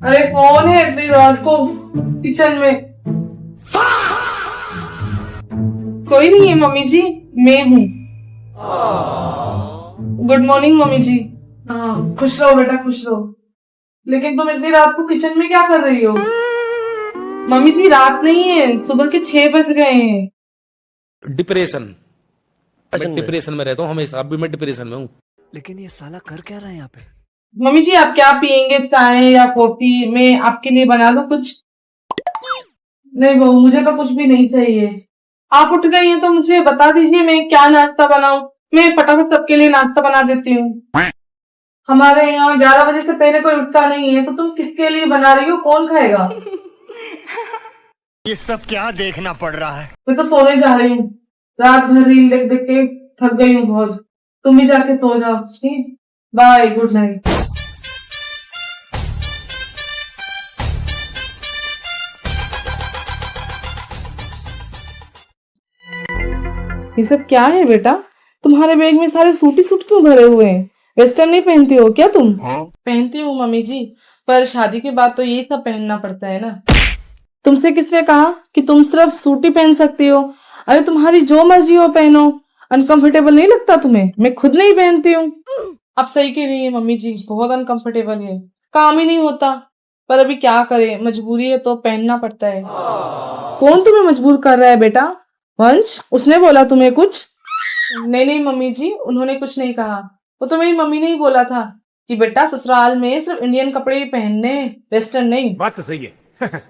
अरे कौन है इतनी रात को किचन में? कोई नहीं है मम्मी जी, मैं हूँ। गुड मॉर्निंग मम्मी जी। हाँ खुश रहो बेटा, खुश रहो। लेकिन तुम इतनी रात को किचन में क्या कर रही हो? मम्मी जी रात नहीं है, सुबह के 6 बज गए हैं। डिप्रेशन। मैं डिप्रेशन में रहता हूँ हमेशा, अब भी मैं डिप्रेशन में हूँ। लेकिन ये साला कर क्या रहा है यहाँ पे? मम्मी जी आप क्या पियेंगे, चाय या कॉफी? मैं आपके लिए बना दूं कुछ? नहीं बहू, मुझे तो कुछ भी नहीं चाहिए। आप उठ गई हैं तो मुझे बता दीजिए मैं क्या नाश्ता बनाऊं। मैं फटाफट सबके लिए नाश्ता बना देती हूँ। हमारे यहाँ 11 बजे से पहले कोई उठता नहीं है, तो तुम किसके लिए बना रही हो? कौन खाएगा? ये सब क्या देखना पड़ रहा है? मैं तो सोने जा रही हूँ। रात भर रील देख देख के थक गई हूँ बहुत। तुम भी जाके सो जाओ। ठीक, बाय, गुड नाइट। ये सब क्या है बेटा? तुम्हारे बैग में सारे सूटी सूट क्यों भरे हुए हैं? वेस्टर्न नहीं पहनती हो क्या तुम? पहनती हूँ मम्मी जी, पर शादी के बाद तो ये सब पहनना पड़ता है ना। तुमसे किसने कहा कि तुम सिर्फ सूटी पहन सकती हो? अरे तुम्हारी जो मर्जी हो पहनो। अनकंफर्टेबल नहीं लगता तुम्हें? मैं खुद नहीं पहनती हूँ। आप सही कह रही है मम्मी जी, बहुत अनकंफर्टेबल है, काम ही नहीं होता। पर अभी क्या करें, मजबूरी है तो पहनना पड़ता है। कौन तुम्हें मजबूर कर रहा है बेटा? वंश, उसने बोला तुम्हें कुछ? नहीं नहीं मम्मी जी, उन्होंने कुछ नहीं कहा। वो तो मेरी मम्मी ने ही बोला था कि बेटा ससुराल में सिर्फ इंडियन कपड़े ही पहनने, वेस्टर्न नहीं। बात तो सही है।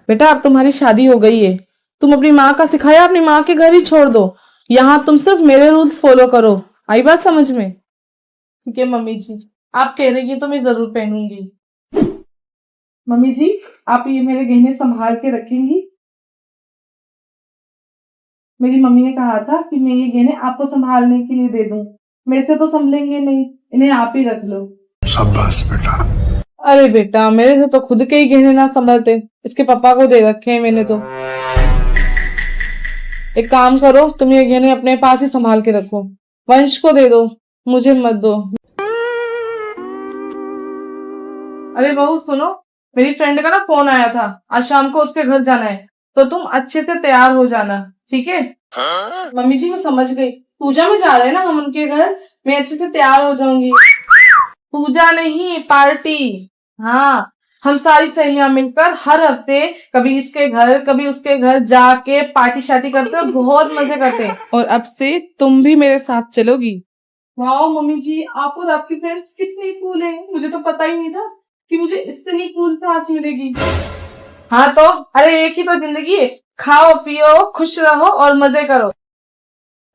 बेटा अब तुम्हारी शादी हो गई है, तुम अपनी माँ का सिखाया अपनी माँ के घर ही छोड़ दो। यहाँ तुम सिर्फ मेरे रूल्स फॉलो करो। आई बात समझ में? ठीक है मम्मी जी, आप कह रही है तो मैं जरूर पहनूंगी। मम्मी जी आप ये मेरे गहने संभाल के रखेंगी? मेरी मम्मी ने कहा था कि मैं ये गहने आपको संभालने के लिए दे दूं। मेरे से तो संभलेंगे नहीं, इन्हें आप ही रख लो। शाबाश बेटा। अरे बेटा मेरे से तो खुद के ही गहने ना संभलते, इसके पापा को दे रखे हैं मैंने तो। एक काम करो, तुम ये गहने अपने पास ही संभाल के रखो। वंश को दे दो, मुझे मत दो। अरे बहू सुनो, मेरी फ्रेंड का ना फोन आया था, आज शाम को उसके घर जाना है, तो तुम अच्छे से तैयार हो जाना, ठीक है? मम्मी जी मैं समझ गई, पूजा में जा रहे हैं ना हम उनके घर, मैं अच्छे से तैयार हो जाऊंगी। पूजा नहीं, पार्टी। हाँ, हम सारी सहेलियां मिलकर हर हफ्ते कभी इसके घर कभी उसके घर जाके पार्टी शार्टी करते हैं, बहुत मजे करते हैं। और अब से तुम भी मेरे साथ चलोगी। वाह मम्मी जी, आप और आपकी फ्रेंड्स कितनी कूल है, मुझे तो पता ही नहीं था कि मुझे इतनी कूल क्लास मिलेगी। हाँ तो अरे एक ही तो जिंदगी है, खाओ पियो खुश रहो और मजे करो।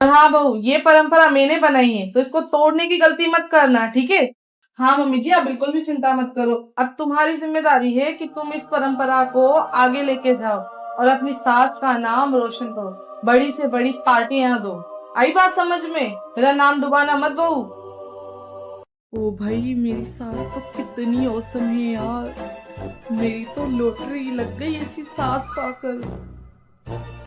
और हाँ बहू, ये परंपरा मैंने बनाई है तो इसको तोड़ने की गलती मत करना, ठीक है? हाँ मम्मी जी आप बिल्कुल भी चिंता मत करो, अब तुम्हारी जिम्मेदारी है कि तुम इस परंपरा को आगे लेके जाओ और अपनी सास का नाम रोशन करो, बड़ी से बड़ी पार्टियां दो। आई बात समझ में? मेरा नाम डुबाना मत बहू। ओ भाई मेरी सास तो कितनी औसम है यार, मेरी तो लॉटरी लग गई ऐसी सास पाकर।